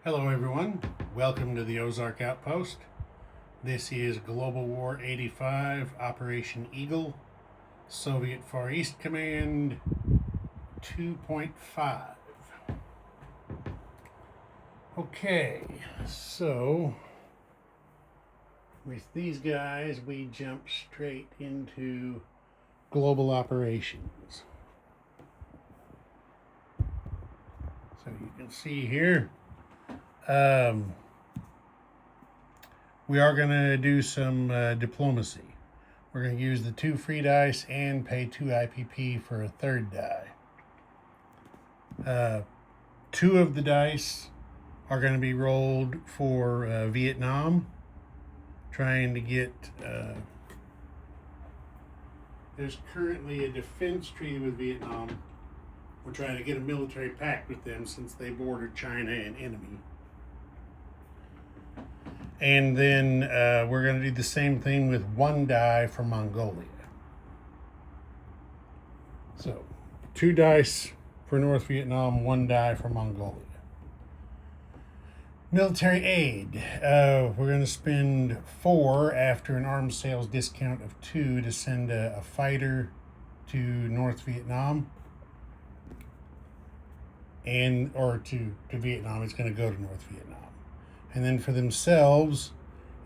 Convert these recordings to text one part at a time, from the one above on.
Hello everyone, welcome to the Ozark Outpost. This is Global War 85, Operation Eagle, Soviet Far East Command 2.5. Okay, so with these guys we jump straight into global operations. So you can see here, we are going to do some diplomacy. We're going to use the 2 free dice and pay 2 IPP for a 3rd die. 2 of the dice are going to be rolled for Vietnam, trying to get... there's currently a defense treaty with Vietnam. We're trying to get a military pact with them since they border China, an enemy. And then we're going to do the same thing with 1 die for Mongolia. So 2 dice for North Vietnam, 1 die for Mongolia. Military aid. We're going to spend 4 after an arms sales discount of 2 to send a fighter to North Vietnam. Or to Vietnam. It's going to go to North Vietnam. And then for themselves,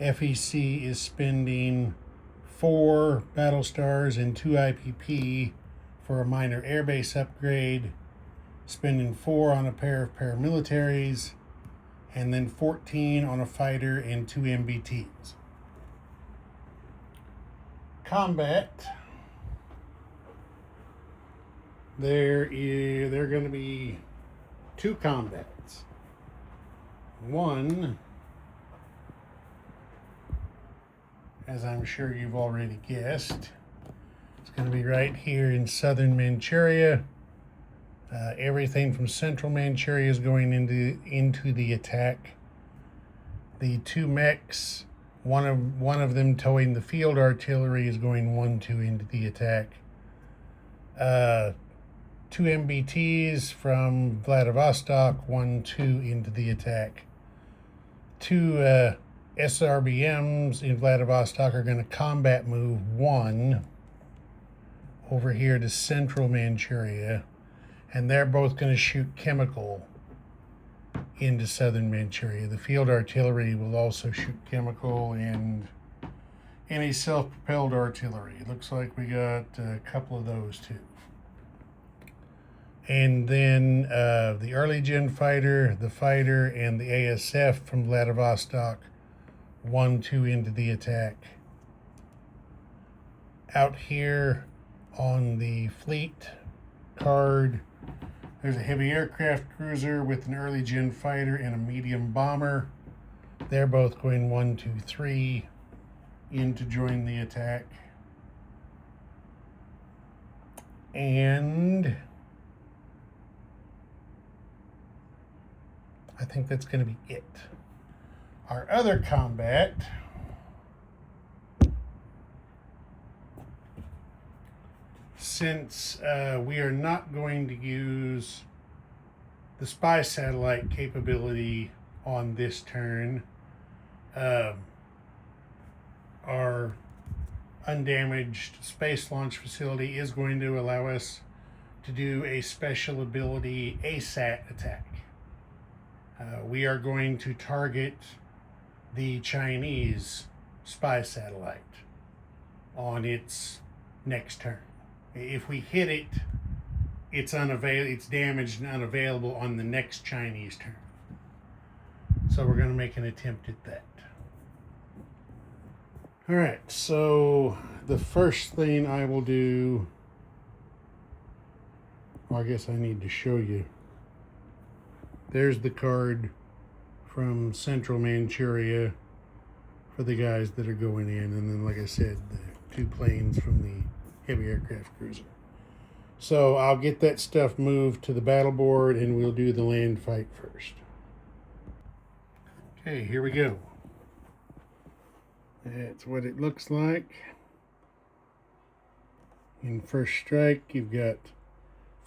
FEC is spending 4 battle stars and 2 IPP for a minor airbase upgrade, spending 4 on a pair of paramilitaries, and then 14 on a fighter and 2 MBTs. Combat. There are going to be 2 combats. One, as I'm sure you've already guessed, it's going to be right here in southern Manchuria. Everything from central Manchuria is going into the attack. The 2 mechs, one of them towing the field artillery, is going 1-2 into the attack. 2 MBTs from Vladivostok, 1-2 into the attack. 2 SRBMs in Vladivostok are going to combat move 1 over here to central Manchuria, and they're both going to shoot chemical into southern Manchuria. The field artillery will also shoot chemical and any self-propelled artillery. It looks like we got a couple of those too. And then the early gen fighter, the fighter, and the ASF from Vladivostok, 1-2 into the attack. Out here on the fleet card, there's a heavy aircraft cruiser with an early gen fighter and a medium bomber. They're both going 1-2-3 in to join the attack. And I think that's going to be it. Our other combat since we are not going to use the spy satellite capability on this turn, our undamaged space launch facility is going to allow us to do a special ability ASAT attack. We are going to target the Chinese spy satellite on its next turn. If we hit it, it's damaged and unavailable on the next Chinese turn. So we're going to make an attempt at that. All right, so the first thing I will do, well, I guess I need to show you. There's the card from central Manchuria for the guys that are going in. And then, like I said, the 2 planes from the heavy aircraft cruiser. So I'll get that stuff moved to the battle board and we'll do the land fight first. Okay, here we go. That's what it looks like. In first strike, you've got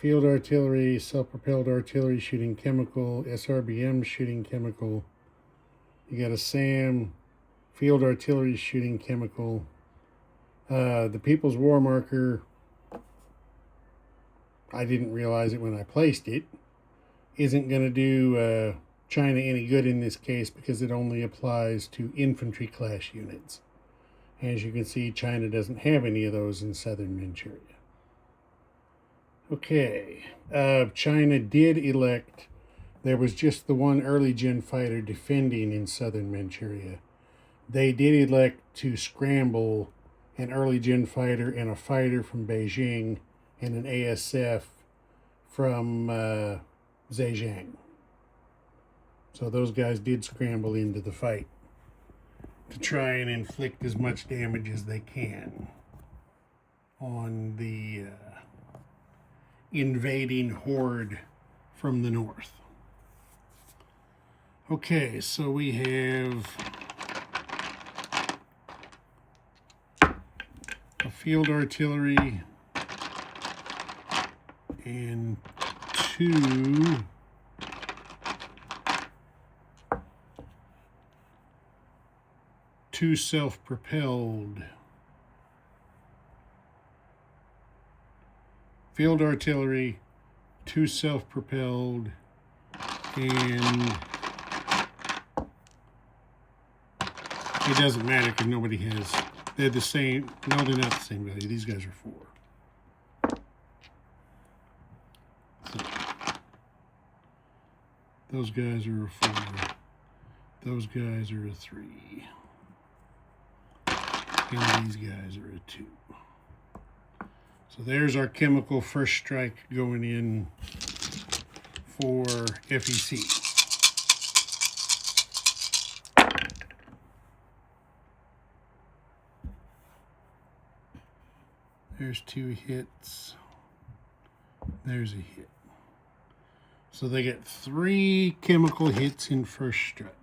field artillery, self-propelled artillery shooting chemical, SRBM shooting chemical. You got a SAM, field artillery shooting chemical. The People's War Marker, I didn't realize it when I placed it, isn't going to do China any good in this case because it only applies to infantry class units. As you can see, China doesn't have any of those in southern Manchuria. Okay, China did elect, there was just the one early gen fighter defending in southern Manchuria. They did elect to scramble an early gen fighter and a fighter from Beijing and an ASF from Zhejiang. So those guys did scramble into the fight to try and inflict as much damage as they can on the invading horde from the north. Okay, so we have a field artillery and two self-propelled field artillery, two self-propelled, and it doesn't matter because nobody has, they're the same, no, they're not the same value. These guys are 4. So, those guys are a 4. Those guys are a 3. And these guys are a 2. So there's our chemical first strike going in for FEC. There's 2 hits. There's a hit. So they get 3 chemical hits in first strike.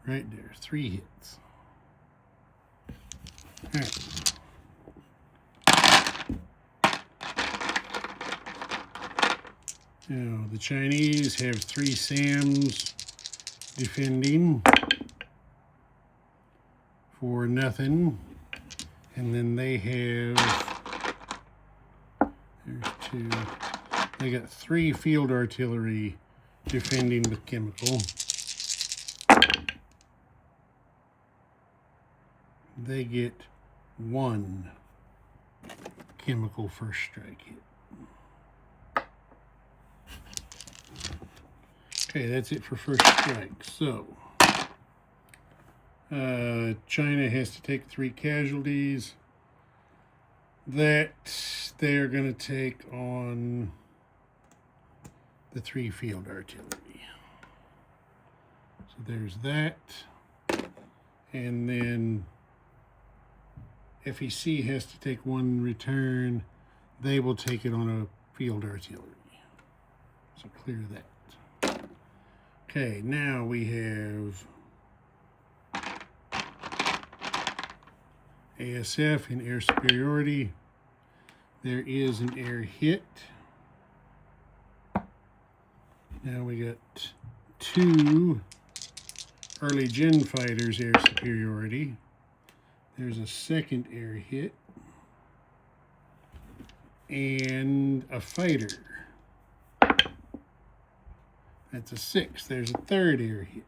Right there, 3 hits. All right. Now, the Chinese have 3 SAMs defending for nothing. And then they have, there's 2, they got 3 field artillery defending with chemical. They get 1 chemical first strike hit. Okay, that's it for first strike. So, China has to take 3 casualties that they're going to take on the 3 field artillery. So there's that. And then FEC has to take 1 return. They will take it on a field artillery. So clear that. Okay, now we have ASF in air superiority. There is an air hit. Now we got 2 early gen fighters air superiority. There's a second air hit. And a fighter. That's a 6. There's a 3rd air hit.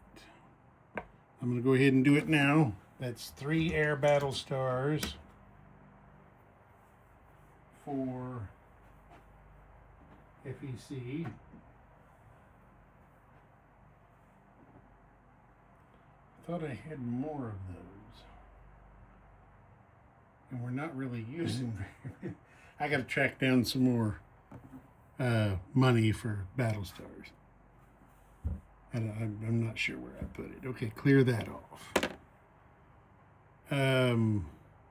I'm going to go ahead and do it now. That's 3 air battle stars for FEC. I thought I had more of those. And we're not really using very. I got to track down some more money for battle stars. I'm not sure where I put it. Okay, clear that off. Oh,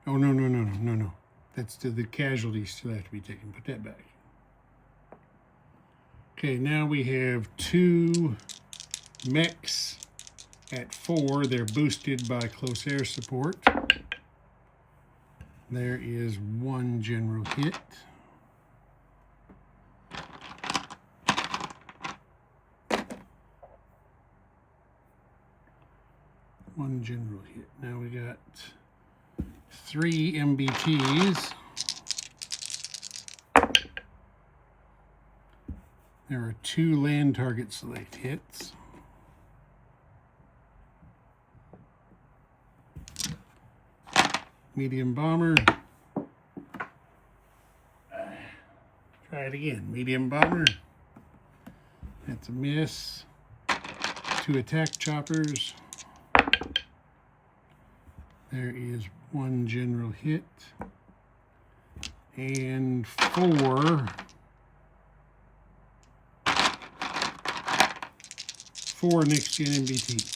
no. That's the casualties still have to be taken. Put that back. Okay, now we have 2 mechs at 4. They're boosted by close air support. There is 1 general hit. One general hit. Now we got 3 MBTs. There are 2 land target select hits. Medium bomber. Try it again. Medium bomber. That's a miss. 2 attack choppers. There is 1 general hit. And 4 next-gen MBTs.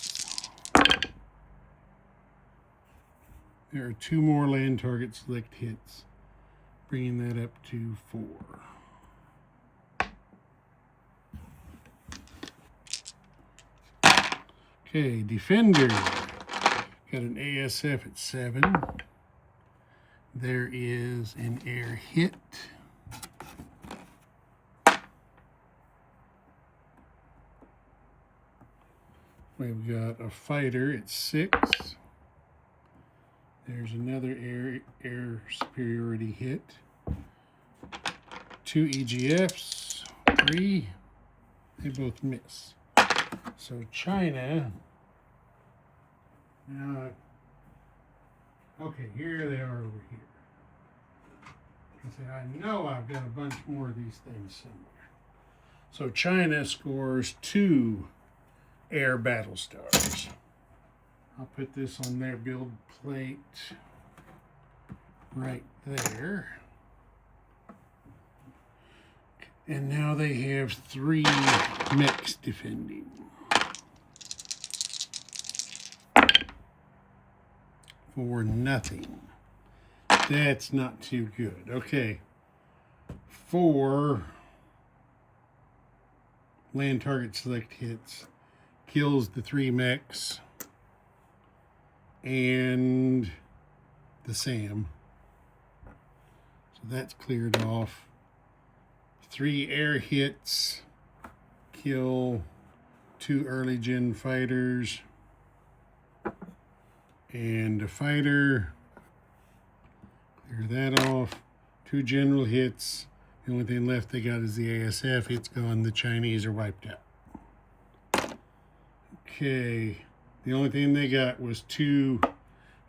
There are 2 more land target select hits, bringing that up to 4. Okay, Defender. Got an ASF at 7. There is an air hit. We've got a fighter at 6. There's another air superiority hit. 2 EGFs, 3. They both miss. So China. Now, okay, here they are over here. I know I've got a bunch more of these things somewhere. So China scores 2 air battle stars. I'll put this on their build plate right there. And now they have 3 mechs defending. For nothing. That's not too good. Okay. 4 land target select hits. Kills the 3 mechs. And the SAM. So that's cleared off. 3 air hits. Kill 2 early gen fighters. And a fighter. Clear that off. 2 general hits. The only thing left they got is the ASF. It's gone. The Chinese are wiped out. Okay. The only thing they got was 2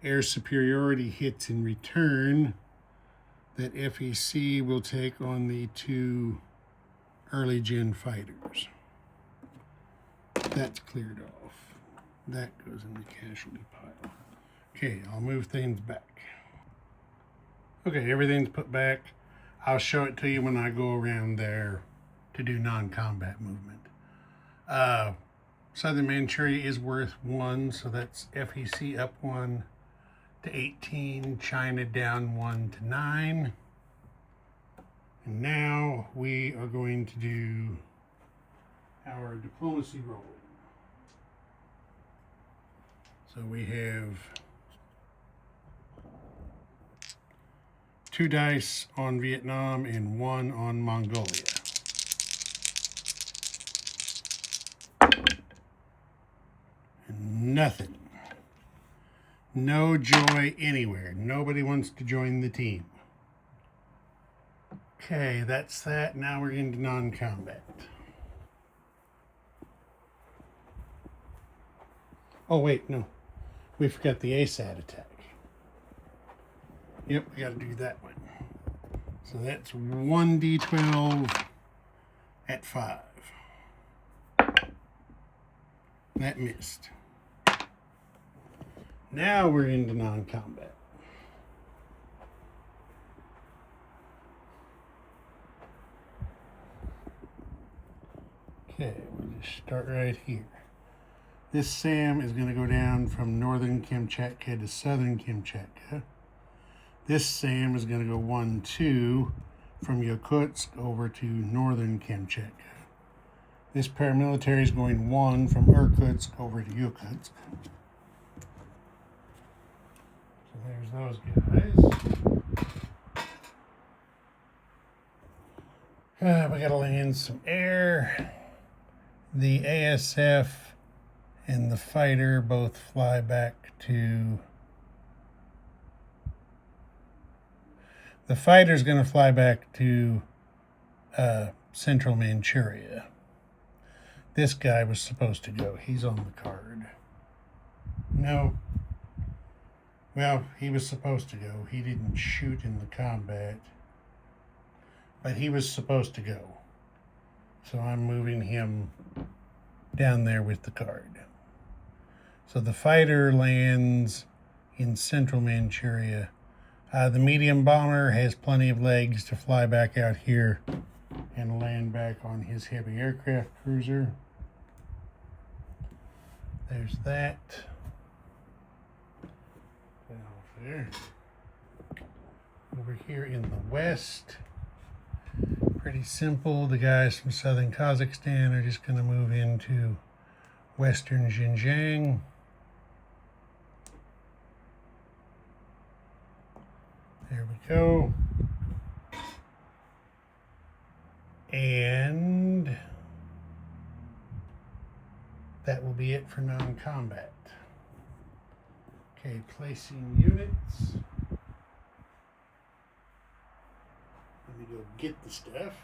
air superiority hits in return that FEC will take on the 2 early gen fighters. That's cleared off. That goes in the casualty pile. Okay, I'll move things back. Okay, everything's put back. I'll show it to you when I go around there to do non-combat movement. Southern Manchuria is worth 1, so that's FEC up 1 to 18, China down 1 to 9. And now we are going to do our diplomacy roll. So we have 2 dice on Vietnam and 1 on Mongolia. And nothing. No joy anywhere. Nobody wants to join the team. Okay, that's that. Now we're into non-combat. Oh, wait, no. We forgot the ASAT attack. Yep, we got to do that one. So that's 1d12 at 5. That missed. Now we're into non-combat. Okay, we'll just start right here. This SAM is going to go down from northern Kamchatka to southern Kamchatka. This SAM is going to go 1-2 from Yakutsk over to northern Kamchatka. This paramilitary is going 1 from Irkutsk over to Yakutsk. So there's those guys. We got to land some air. The ASF and the fighter both fly back to... The fighter's going to fly back to Central Manchuria. This guy was supposed to go. He's on the card. No. Well, he was supposed to go. He didn't shoot in the combat. But he was supposed to go. So I'm moving him down there with the card. So the fighter lands in Central Manchuria. The medium bomber has plenty of legs to fly back out here and land back on his heavy aircraft cruiser. There's that. Down there. Over here in the west, pretty simple. The guys from southern Kazakhstan are just going to move into western Xinjiang. There we go. And that will be it for non-combat. Okay, placing units. Let me go get the stuff.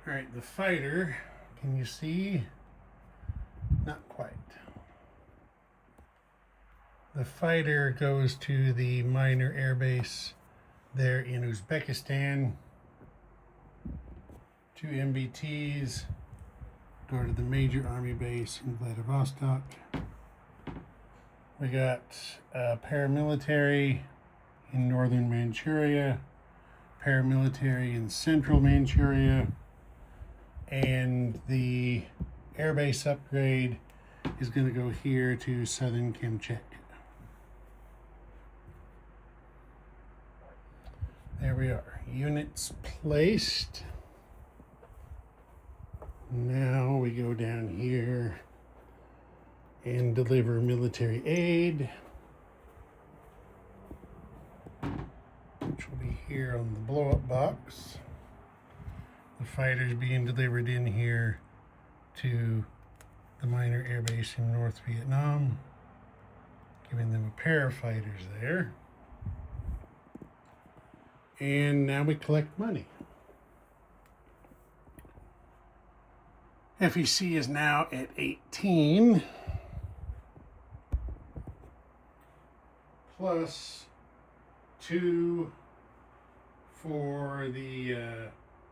All right, the fighter, can you see? Not quite. The fighter goes to the minor air base there in Uzbekistan. 2 MBTs go to the major army base in Vladivostok. We got paramilitary in northern Manchuria, paramilitary in central Manchuria, and the airbase upgrade is going to go here to southern Kamchatka. There we are. Units placed. Now we go down here and deliver military aid, which will be here on the blow-up box. The fighters being delivered in here to the minor air base in North Vietnam, giving them a pair of fighters there. And now we collect money. FEC is now at 18, plus 2 for the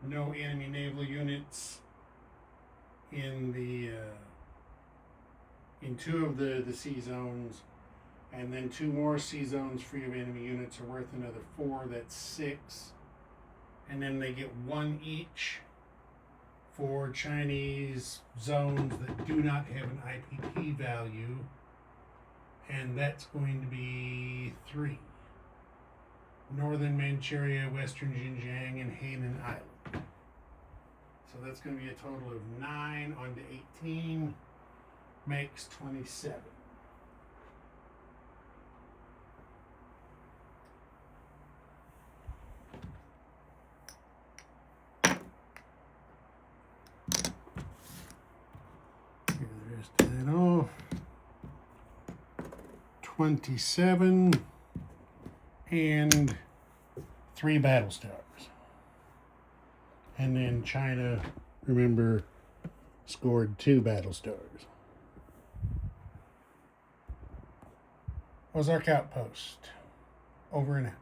no enemy naval units in the in 2 of the sea zones, and then 2 more sea zones free of enemy units are worth another 4. That's 6, and then they get 1 each for Chinese zones that do not have an IPP value, and that's going to be 3. Northern Manchuria, Western Xinjiang, and Hainan Island. So that's going to be a total of 9 on to 18, makes 27. Get the rest of that off. 27 and 3 battle stars. And then China, remember, scored 2 battle stars. Ozark Outpost. Over and out.